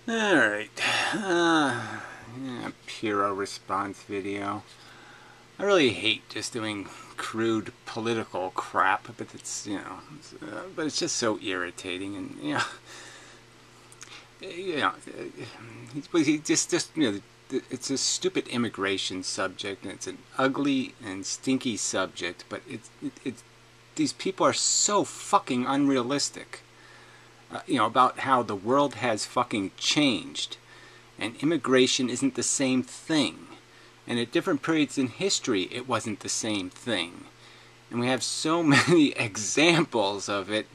Alright, Puro response video. I really hate just doing crude political crap, but it's, but it's just so irritating, and, it's a stupid immigration subject, and it's an ugly and stinky subject, but these people are so fucking unrealistic. About how the world has fucking changed, and immigration isn't the same thing, and at different periods in history it wasn't the same thing, and we have so many examples of it,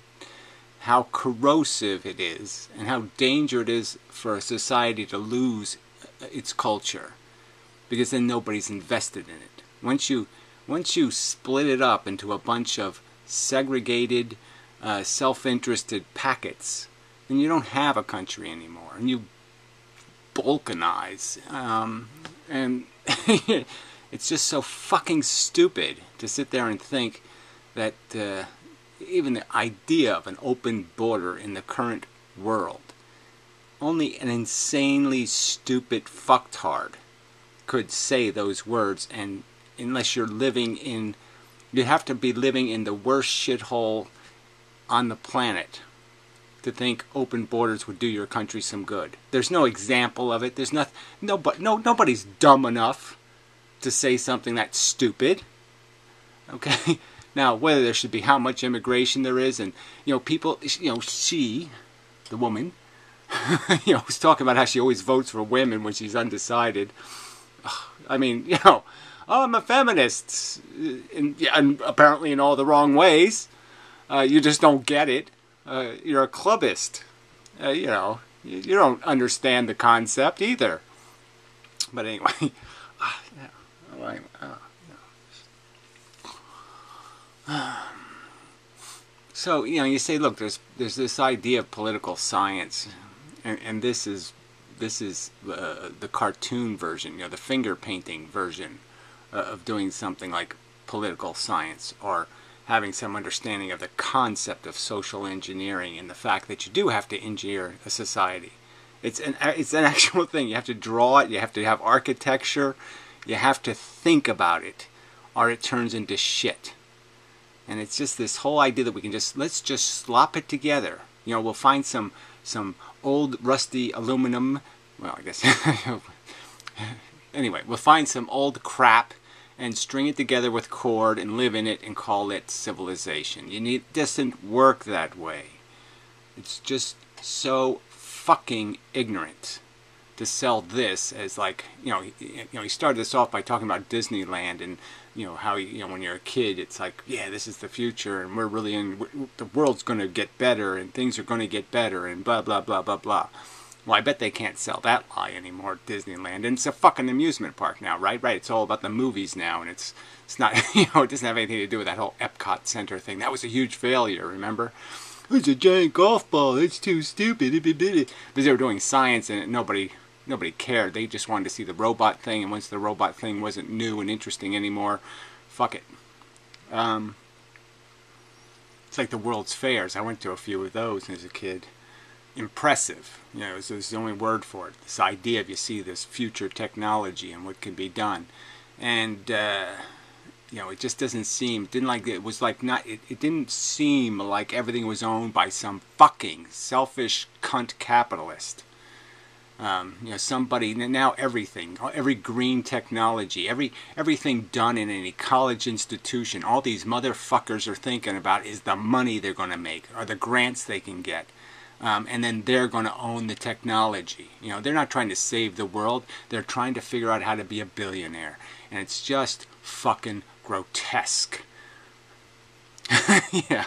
how corrosive it is, and how dangerous it is for a society to lose its culture, because then nobody's invested in it. Once you split it up into a bunch of segregated, self-interested packets, then you don't have a country anymore, and you balkanize, and it's just so fucking stupid to sit there and think that even the idea of an open border in the current world, only an insanely stupid fucktard could say those words, and unless you're living in, you have to be living in the worst shithole on the planet to think open borders would do your country some good. There's no example of it. There's nobody's dumb enough to say something that stupid. Okay? Now, whether there should be how much immigration there is, and, people, she, the woman, was talking about how she always votes for women when she's undecided. I mean, oh, I'm a feminist, and apparently in all the wrong ways. You just don't get it. You're a clubbist. You don't understand the concept either. But anyway, so you say, look, there's this idea of political science, and this is the cartoon version, the finger painting version of doing something like political science, or having some understanding of the concept of social engineering and the fact that you do have to engineer a society. It's an actual thing. You have to draw it. You have to have architecture. You have to think about it, or it turns into shit. And it's just this whole idea that we can let's just slop it together. We'll find some old rusty aluminum. Well, I guess anyway, we'll find some old crap and string it together with cord and live in it and call it civilization. It doesn't work that way. It's just so fucking ignorant to sell this as like, he started this off by talking about Disneyland, and how when you're a kid it's like, yeah, this is the future, and we're really the world's going to get better, and things are going to get better, and blah blah blah blah blah. Well, I bet they can't sell that lie anymore at Disneyland. And it's a fucking amusement park now, right? Right. It's all about the movies now, and it's not, it doesn't have anything to do with that whole Epcot Center thing. That was a huge failure, remember? It's a giant golf ball. It's too stupid. Because they were doing science, and nobody cared. They just wanted to see the robot thing, and once the robot thing wasn't new and interesting anymore, fuck it. It's like the World's Fairs. I went to a few of those as a kid. Impressive, is the only word for it. This idea of, you see this future technology and what can be done, and it just doesn't seem. It didn't seem like everything was owned by some fucking selfish cunt capitalist. Somebody now, every green technology, everything done in any college institution, all these motherfuckers are thinking about is the money they're going to make, or the grants they can get. And then they're going to own the technology. They're not trying to save the world. They're trying to figure out how to be a billionaire. And it's just fucking grotesque. Yeah.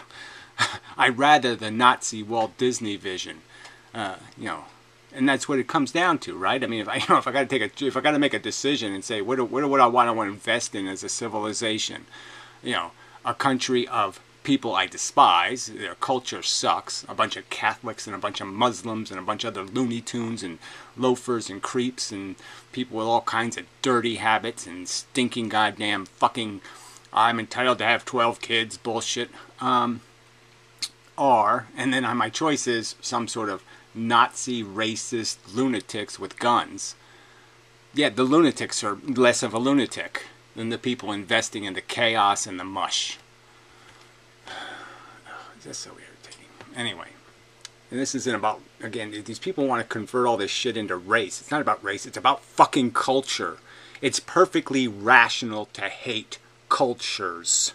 I'd rather the Nazi Walt Disney vision. And that's what it comes down to, right? I mean, if I got to make a decision and say, what do I want to invest in as a civilization? A country of people I despise, their culture sucks, a bunch of Catholics and a bunch of Muslims and a bunch of other Looney Tunes and loafers and creeps and people with all kinds of dirty habits and stinking goddamn fucking I'm entitled to have 12 kids bullshit, and then my choice is some sort of Nazi racist lunatics with guns. Yeah, the lunatics are less of a lunatic than the people investing in the chaos and the mush. That's so irritating. Anyway, and this isn't about, again, these people want to convert all this shit into race. It's not about race, it's about fucking culture. It's perfectly rational to hate cultures.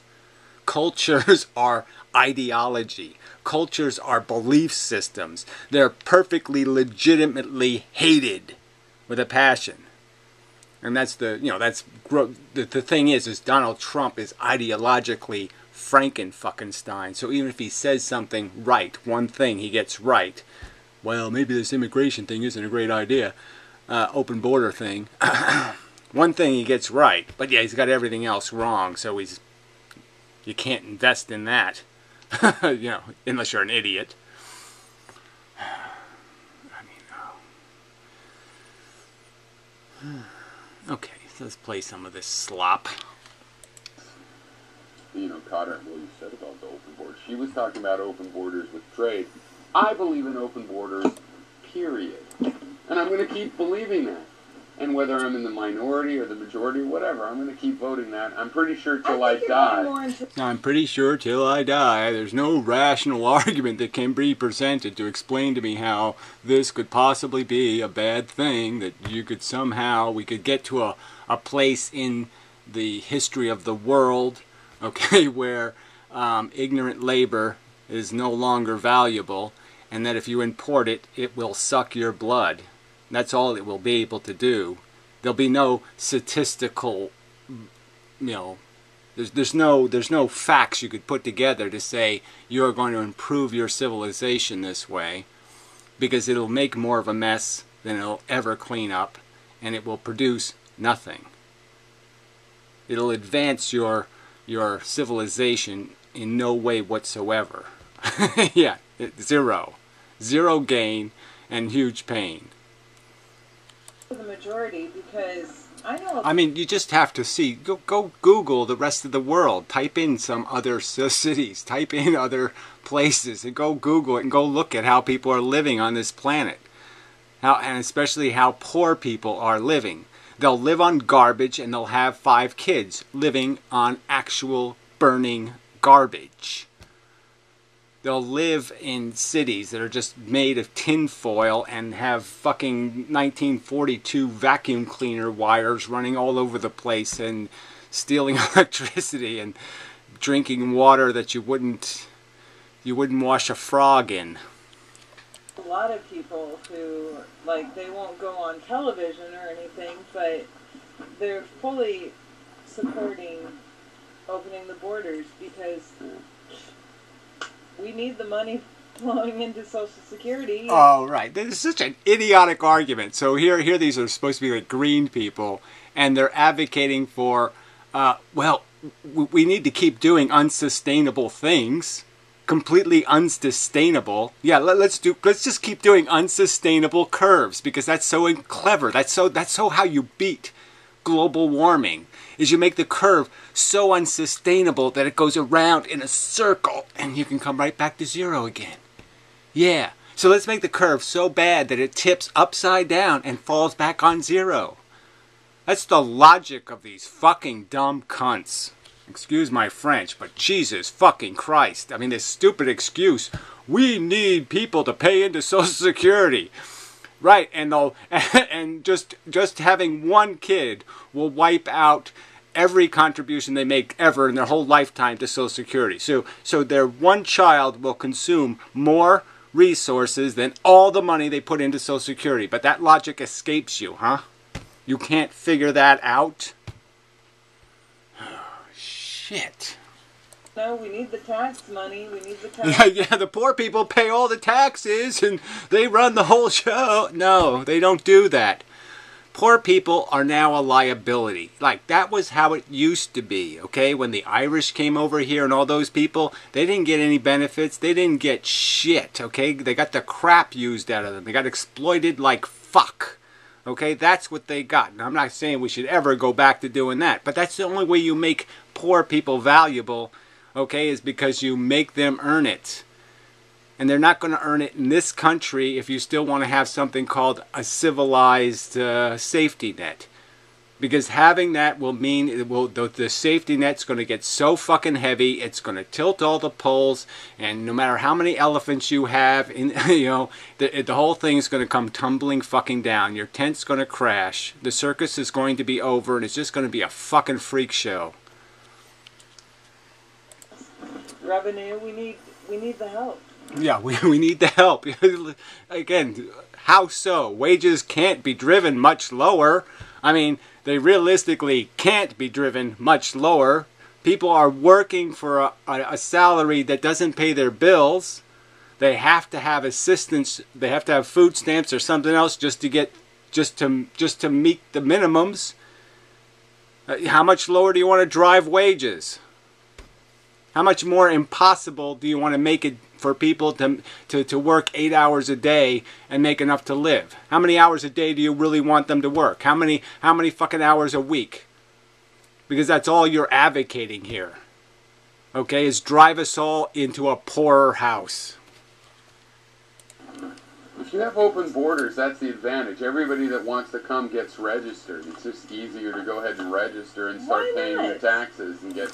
Cultures are ideology. Cultures are belief systems. They're perfectly legitimately hated with a passion. And that's the, you know, that's the thing is Donald Trump is ideologically Franken-fucking-Stein. So even if he says something right, one thing he gets right, well, maybe this immigration thing isn't a great idea, open border thing, one thing he gets right, but yeah, he's got everything else wrong, so you can't invest in that, you know, unless you're an idiot. I mean, okay, so let's play some of this slop. You know, Cotter, what you said about the open borders. She was talking about open borders with trade. I believe in open borders, period. And I'm going to keep believing that. And whether I'm in the minority or the majority or whatever, I'm going to keep voting that. I'm pretty sure till I die. I'm pretty sure till I die. There's no rational argument that can be presented to explain to me how this could possibly be a bad thing, that you could somehow, we could get to a place in the history of the world, okay, where ignorant labor is no longer valuable, and that if you import it, it will suck your blood. That's all it will be able to do. There'll be no statistical, you know, there's no facts you could put together to say you're going to improve your civilization this way, because it'll make more of a mess than it'll ever clean up, and it will produce nothing. It'll advance your civilization in no way whatsoever. Yeah, zero. Zero gain and huge pain. The majority, because I know... I mean, you just have to see, go Google the rest of the world. Type in some other cities. Type in other places and go Google it and go look at how people are living on this planet. And especially how poor people are living. They'll live on garbage and they'll have 5 kids living on actual burning garbage. They'll live in cities that are just made of tin foil and have fucking 1942 vacuum cleaner wires running all over the place and stealing electricity and drinking water that you wouldn't wash a frog in. A lot of people who, like, they won't go on television or anything, but they're fully supporting opening the borders because we need the money flowing into Social Security. Oh, right. This is such an idiotic argument. So here these are supposed to be like green people, and they're advocating for, well, we need to keep doing unsustainable things. Completely unsustainable. Yeah, let's just keep doing unsustainable curves, because that's so clever. That's so how you beat global warming, is you make the curve so unsustainable that it goes around in a circle and you can come right back to zero again. Yeah, so let's make the curve so bad that it tips upside down and falls back on zero. That's the logic of these fucking dumb cunts. Excuse my French, but Jesus fucking Christ. I mean, this stupid excuse, we need people to pay into Social Security. Right, and just having one kid will wipe out every contribution they make ever in their whole lifetime to Social Security. So their one child will consume more resources than all the money they put into Social Security. But that logic escapes you, huh? You can't figure that out? Oh, shit. No, we need the tax money. We need the tax. Yeah, the poor people pay all the taxes and they run the whole show. No, they don't do that. Poor people are now a liability. Like, that was how it used to be, okay? When the Irish came over here and all those people, they didn't get any benefits. They didn't get shit, okay? They got the crap used out of them. They got exploited like fuck. Okay, that's what they got. Now, I'm not saying we should ever go back to doing that, but that's the only way you make poor people valuable, okay, is because you make them earn it. And they're not going to earn it in this country if you still want to have something called a civilized safety net. Because having that will mean the safety net's going to get so fucking heavy, it's going to tilt all the poles, and no matter how many elephants you have, the whole thing's going to come tumbling fucking down. Your tent's going to crash. The circus is going to be over, and it's just going to be a fucking freak show. Revenue, we need the help. Yeah, we need the help. Again, how so? Wages can't be driven much lower. I mean, they realistically can't be driven much lower. People are working for a salary that doesn't pay their bills. They have to have assistance. They have to have food stamps or something else just to meet the minimums. How much lower do you want to drive wages? How much more impossible do you want to make it for people to work 8 hours a day and make enough to live? How many hours a day do you really want them to work? How many fucking hours a week? Because that's all you're advocating here. Okay, is drive us all into a poorer house. If you have open borders, that's the advantage. Everybody that wants to come gets registered. It's just easier to go ahead and register and start paying your taxes and get...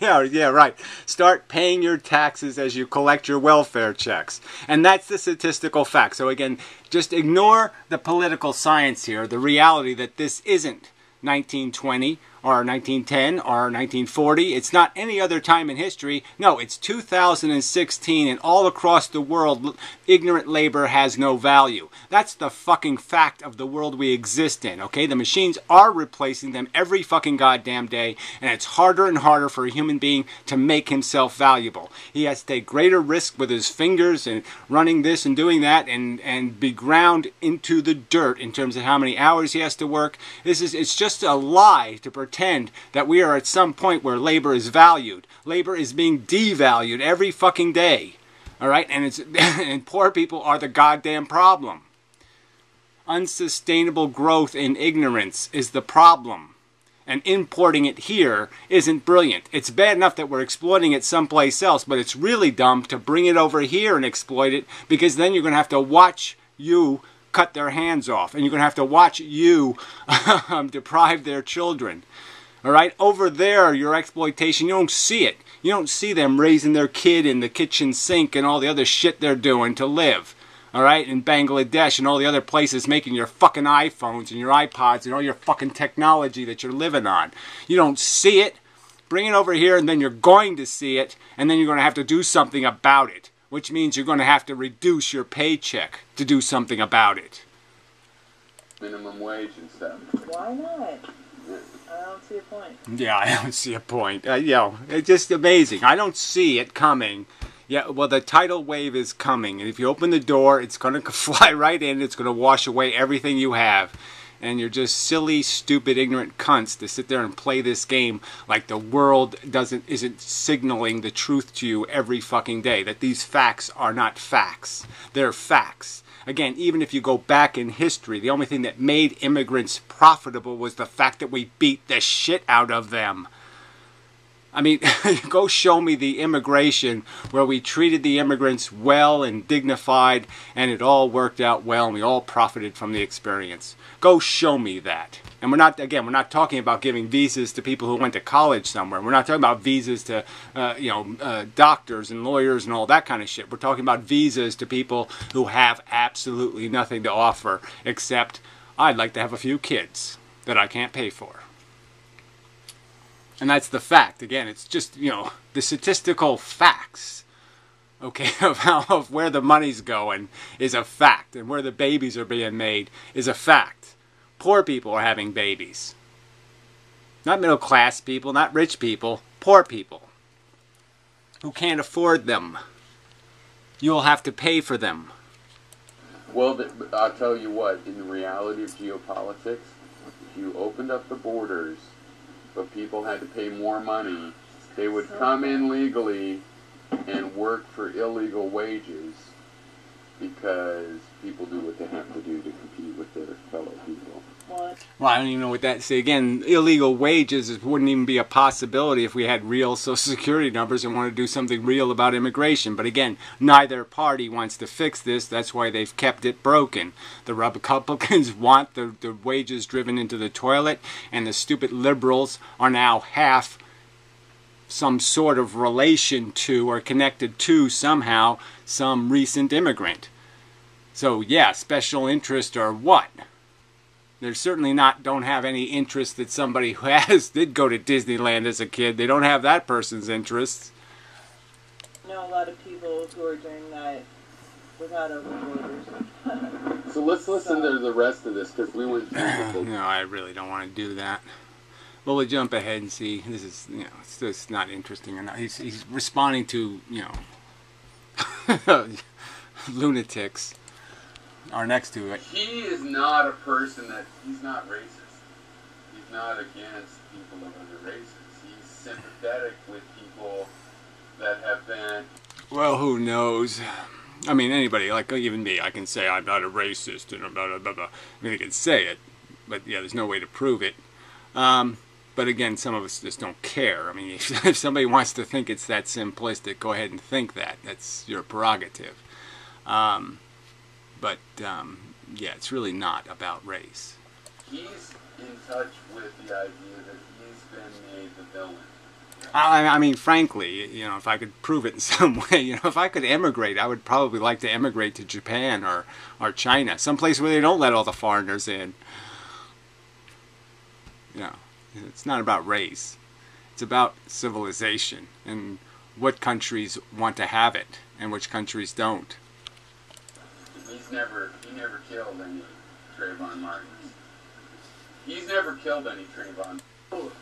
yeah, right. Start paying your taxes as you collect your welfare checks. And that's the statistical fact. So again, just ignore the political science here, the reality that this isn't 1920 or 1910 or 1940. It's not any other time in history. No, it's 2016, and all across the world, ignorant labor has no value. That's the fucking fact of the world we exist in, okay? The machines are replacing them every fucking goddamn day, and it's harder and harder for a human being to make himself valuable. He has to take greater risk with his fingers and running this and doing that and be ground into the dirt in terms of how many hours he has to work. It's just a lie to pretend that we are at some point where labor is valued. Labor is being devalued every fucking day. All right? And poor people are the goddamn problem. Unsustainable growth in ignorance is the problem. And importing it here isn't brilliant. It's bad enough that we're exploiting it someplace else, but it's really dumb to bring it over here and exploit it, because then you're going to have to watch you cut their hands off, and you're going to have to watch you deprive their children. All right? Over there, your exploitation, you don't see it. You don't see them raising their kid in the kitchen sink and all the other shit they're doing to live. All right? In Bangladesh and all the other places making your fucking iPhones and your iPods and all your fucking technology that you're living on. You don't see it. Bring it over here, and then you're going to see it, and then you're going to have to do something about it. Which means you're going to have to reduce your paycheck to do something about it. Minimum wage and stuff. Why not? I don't see a point. Yeah, I don't see a point. It's just amazing. I don't see it coming. Yeah, well, the tidal wave is coming. And if you open the door, it's going to fly right in. It's going to wash away everything you have. And you're just silly, stupid, ignorant cunts to sit there and play this game like the world isn't signaling the truth to you every fucking day. That these facts are not facts. They're facts. Again, even if you go back in history, the only thing that made immigrants profitable was the fact that we beat the shit out of them. I mean, go show me the immigration where we treated the immigrants well and dignified, and it all worked out well, and we all profited from the experience. Go show me that. And we're not talking about giving visas to people who went to college somewhere. We're not talking about visas to, doctors and lawyers and all that kind of shit. We're talking about visas to people who have absolutely nothing to offer except, I'd like to have a few kids that I can't pay for. And that's the fact. Again, it's just, the statistical facts, okay, of where the money's going is a fact. And where the babies are being made is a fact. Poor people are having babies. Not middle class people, not rich people, poor people who can't afford them. You'll have to pay for them. Well, I'll tell you what, in the reality of geopolitics, if you opened up the borders, but people had to pay more money, they would come in legally and work for illegal wages because people do what they have to do to compete with their fellow people. What? Well, I don't even know what that. See, again, illegal wages wouldn't even be a possibility if we had real Social Security numbers and wanted to do something real about immigration. But again, neither party wants to fix this. That's why they've kept it broken. The Republicans want the wages driven into the toilet, and the stupid liberals are now half some sort of relation to or connected to somehow some recent immigrant. So yeah, special interest or what? They're certainly don't have any interest that somebody who did go to Disneyland as a kid. They don't have that person's interests. I know a lot of people who are doing that without open borders. So let's listen to the rest of this, because we went through No, I really don't want to do that. Well, we'll jump ahead and see. This is, it's just not interesting enough. He's responding to, lunatics are next to it. He is not a person he's not racist. He's not against people of other races. He's sympathetic with people that have been... Well, who knows? I mean, anybody, like even me, I can say I'm not a racist and blah, blah, blah, blah. I mean, I can say it, but yeah, there's no way to prove it. But again, some of us just don't care. I mean, if somebody wants to think it's that simplistic, go ahead and think that. That's your prerogative. Yeah, it's really not about race. He's in touch with the idea that he's been made the villain. I mean, frankly, if I could prove it in some way, if I could emigrate, I would probably like to emigrate to Japan or China, someplace where they don't let all the foreigners in. It's not about race. It's about civilization and what countries want to have it and which countries don't. He never killed any Trayvon Martins. He's never killed any Trayvon. Oh,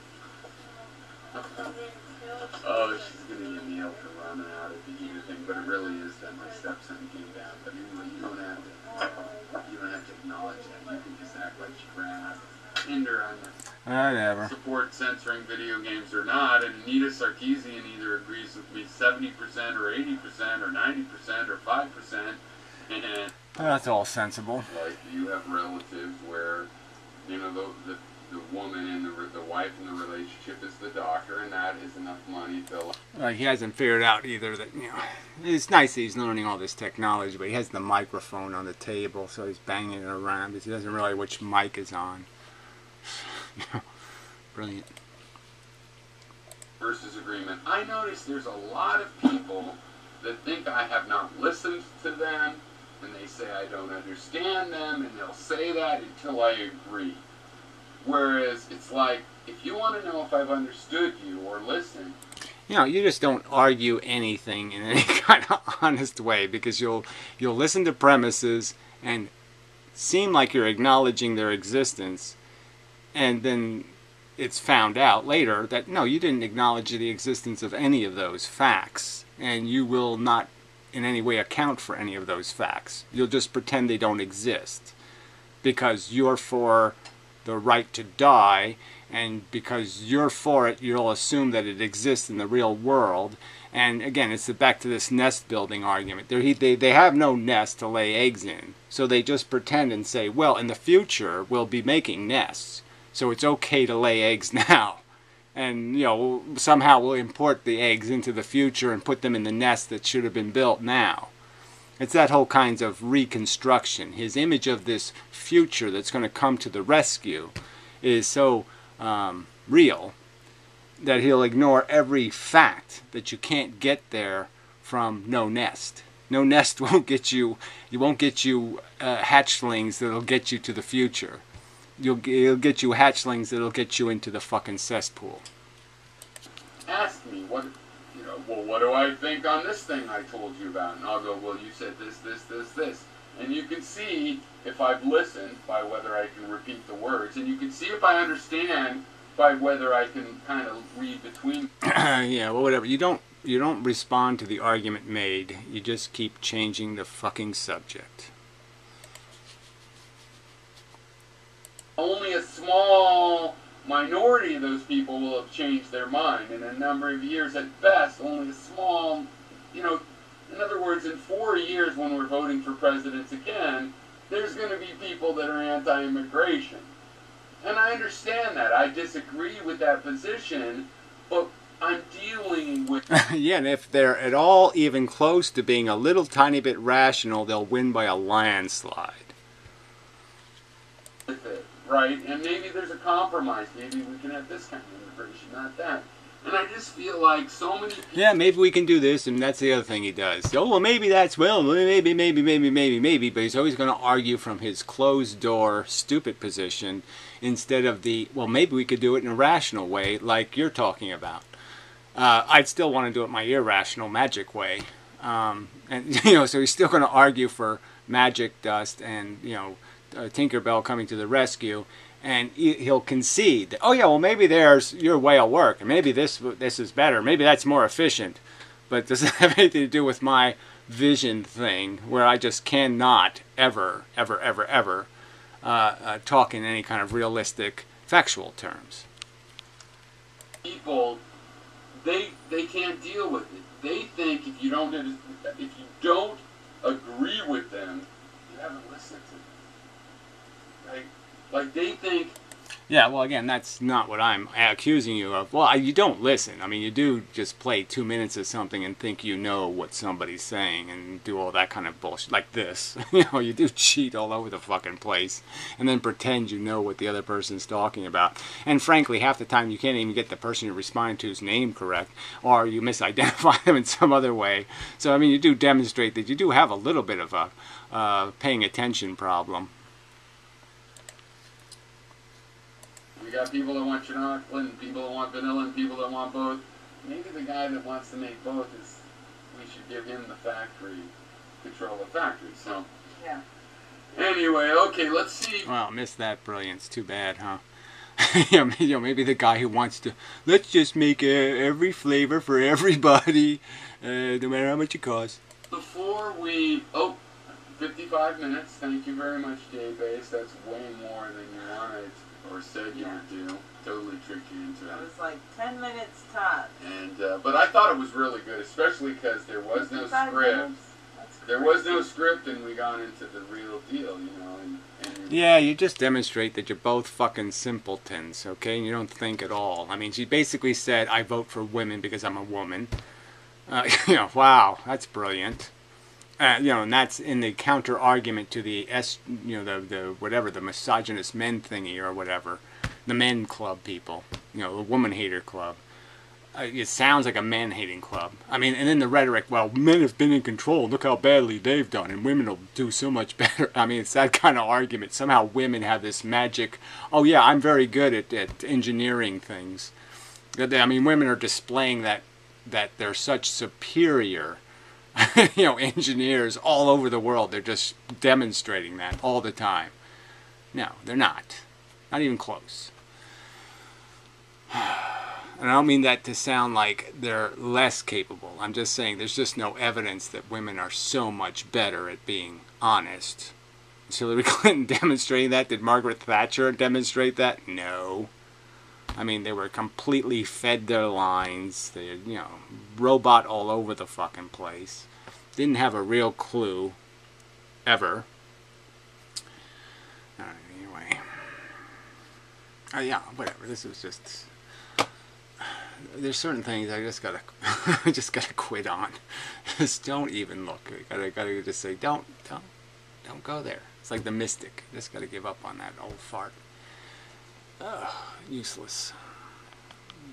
she's gonna give me help for running out of the heater thing, but it really is that my stepson came down. But anyway, you don't have to acknowledge that. You can just act like she ran out of hinder on this. Whatever. Support censoring video games or not, and Anita Sarkeesian either agrees with me 70% or 80% or 90% or 5%, and that's all sensible. like you have relatives where the woman and the wife in the relationship is the doctor, and that is enough money to... He hasn't figured out either that, it's nice that he's learning all this technology, but he has the microphone on the table, so he's banging it around because he doesn't realize which mic is on. Brilliant. Versus agreement. I notice there's a lot of people that think I have not listened to them, and they say I don't understand them, and they'll say that until I agree. Whereas it's like, if you want to know if I've understood you or listened... You just don't argue anything in any kind of honest way, because you'll listen to premises and seem like you're acknowledging their existence, and then it's found out later that no, you didn't acknowledge the existence of any of those facts, and you will not in any way account for any of those facts. You'll just pretend they don't exist because you're for the right to die, and because you're for it, you'll assume that it exists in the real world. And again, it's back to this nest building argument. They have no nest to lay eggs in, so they just pretend and say, well, in the future we'll be making nests, so it's okay to lay eggs now. And somehow we'll import the eggs into the future and put them in the nest that should have been built now. It's that whole kinds of reconstruction. His image of this future that's going to come to the rescue is so real that he'll ignore every fact that you can't get there from no nest. No nest won't get you. You won't get you hatchlings that'll get you to the future. It'll get you hatchlings that'll get you into the fucking cesspool. Ask me what do I think on this thing I told you about? And I'll go, well, you said this, this, this, this. And you can see if I've listened by whether I can repeat the words. And you can see if I understand by whether I can kind of read between. Yeah, well, whatever. You don't respond to the argument made. You just keep changing the fucking subject. Only a small minority of those people will have changed their mind in a number of years at best. Only a small, in other words, in 4 years when we're voting for presidents again, there's going to be people that are anti-immigration. And I understand that. I disagree with that position, but I'm dealing with... Yeah, and if they're at all even close to being a little tiny bit rational, they'll win by a landslide. With it, right? And maybe there's a compromise. Maybe we can have this kind of immigration, not that. And I just feel like so many people... Yeah, maybe we can do this, and that's the other thing he does. Oh, well, maybe that's, well, maybe, but he's always going to argue from his closed-door, stupid position instead of the, well, maybe we could do it in a rational way, like you're talking about. I'd still want to do it my irrational, magic way. And, you know, so he's still going to argue for magic dust and, you know, Tinkerbell coming to the rescue. And he'll concede that, oh yeah, well maybe there's your way will work, and maybe this is better, maybe that's more efficient, but it doesn't have anything to do with my vision thing, where I just cannot ever talk in any kind of realistic, factual terms. People, they can't deal with it. They think if you don't agree with them, you haven't listened to them. Right? Like, they think... Yeah, well, again, that's not what I'm accusing you of. Well, you don't listen. I mean, you do just play 2 minutes of something and think you know what somebody's saying and do all that kind of bullshit. Like this. You know, you do cheat all over the fucking place and then pretend you know what the other person's talking about. And frankly, half the time you can't even get the person you're responding to's name correct, or you misidentify them in some other way. So, I mean, you do demonstrate that you do have a little bit of a paying attention problem. We got people that want chocolate, and people that want vanilla, and people that want both. Maybe the guy that wants to make both is, we should give him the factory, control of the factory, so. Yeah. Anyway, okay, let's see. Well, missed that brilliance. Too bad, huh? You know, maybe the guy who wants to, let's just make every flavor for everybody, no matter how much it costs. Before we, 55 minutes, thank you very much, J-Base. That's way more than you wanted. Or said you would do. Totally tricked you into it. It was like 10 minutes tops. And but I thought it was really good, especially because there was no script. There was no script, and we got into the real deal, you know. And yeah, you just demonstrate that you're both fucking simpletons, okay? And you don't think at all. I mean, she basically said, "I vote for women because I'm a woman." You know, wow, that's brilliant. You know, and that's in the counter argument to the the misogynist men thingy or whatever, the men club people, you know, the woman hater club. It sounds like a man hating club. I mean, and then the rhetoric, well, men have been in control. Look how badly they've done, and women will do so much better. I mean, it's that kind of argument. Somehow women have this magic. Oh yeah, I'm very good at engineering things. I mean, women are displaying that they're such superior. You know, engineers all over the world, they're just demonstrating that all the time. No, they're not. Not even close. And I don't mean that to sound like they're less capable. I'm just saying there's just no evidence that women are so much better at being honest. Is Hillary Clinton demonstrating that? Did Margaret Thatcher demonstrate that? No. I mean, they were completely fed their lines. They, you know, robot all over the fucking place. Didn't have a real clue, ever. Anyway. Yeah, whatever. This was just... There's certain things I just gotta, quit on. Just don't even look. I gotta just say, don't go there. It's like the mystic. Just gotta give up on that old fart. Useless.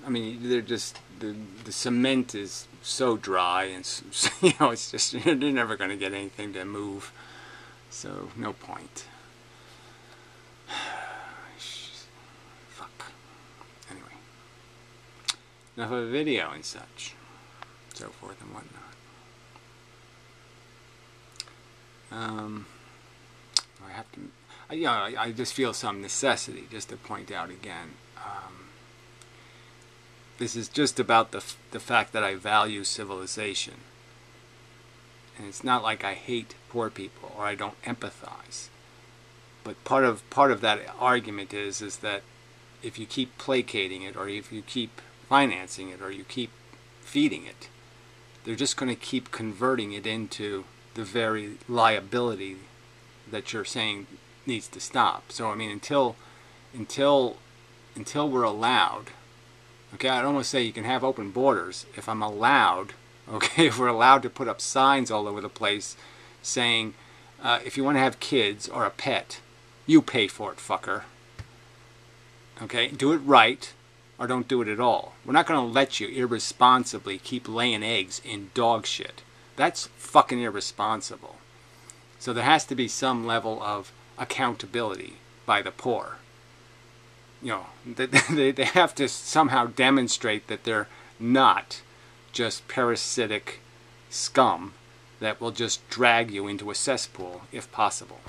I mean, they're just the cement is so dry, and you know, it's just you're never gonna get anything to move. So no point. Fuck. Anyway, enough of a video and such, so forth and whatnot. I have to. I just feel some necessity just to point out again. This is just about the fact that I value civilization, and it's not like I hate poor people or I don't empathize. But part of that argument is that if you keep placating it, or if you keep financing it, or you keep feeding it, they're just going to keep converting it into the very liability that you're saying needs to stop. So I mean, until until we're allowed, okay, I don't want to say you can have open borders. If I'm allowed, okay, if we're allowed to put up signs all over the place saying, if you want to have kids or a pet, you pay for it, fucker. Okay, do it right or don't do it at all. We're not going to let you irresponsibly keep laying eggs in dog shit. That's fucking irresponsible. So there has to be some level of accountability by the poor. You know, they have to somehow demonstrate that they're not just parasitic scum that will just drag you into a cesspool if possible.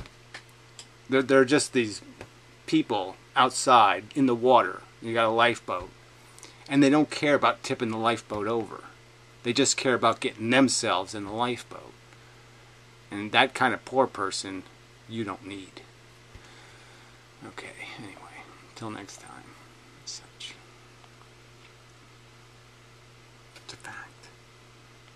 They're just these people outside in the water. You got a lifeboat, and they don't care about tipping the lifeboat over. They just care about getting themselves in the lifeboat. And that kind of poor person you don't need. Okay, anyway, until next time.